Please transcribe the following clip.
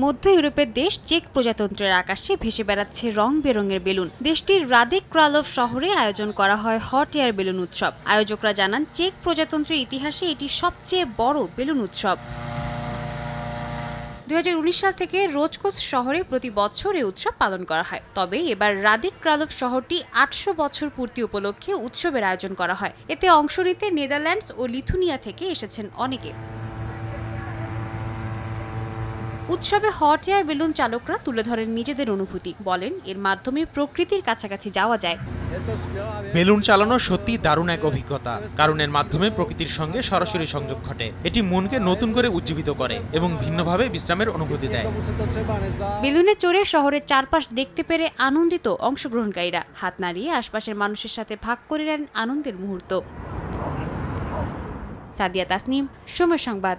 মধ্য ইউরোপের দেশ চেক প্রজাতন্ত্রের আকাশে ভেসে বেড়াচ্ছে রং বেরঙের বেলুন। দেশটির রাদেক ক্রালভ শহরে আয়োজন করা হয় হট এয়ার বেলুন উৎসব। আয়োজকরা জানান, চেক প্রজাতন্ত্রের ইতিহাসে এটি সবচেয়ে বড় বেলুন উৎসব। 2019 সাল থেকে রোজকোস শহরে প্রতি বছর এই উৎসব পালন করা হয়। তবে এবার রাদেক ক্রালভ শহরটি 800 বছর পূর্তি উপলক্ষে উৎসবের আয়োজন করা হয়। এতে অংশ নিতে নেদারল্যান্ডস ও লিথুনিয়া থেকে এসেছেন অনেকে। উৎসবে হট এয়ার বেলুন চালকরা তুলে ধরেন নিজেদের অনুভূতি। বলেন, এর মাধ্যমে প্রকৃতির কাছাকাছি যাওয়া যায়। বেলুন চালানো সত্যি দারুণ এক অভিজ্ঞতা, কারণ এর মাধ্যমে প্রকৃতির সঙ্গে সরাসরি সংযোগ ঘটে। এটি মনকে নতুন করে উজ্জীবিত করে এবং ভিন্নভাবে বিশ্রামের অনুভূতি দেয়। বেলুনে চড়ে শহরের চারপাশ দেখতে পেরে আনন্দিত অংশগ্রহণকারীরা হাত নাড়িয়ে আশপাশের মানুষের সাথে ভাগ করে নেন আনন্দের মুহূর্ত। সাদিয়া তাসনিম, সময় সংবাদ।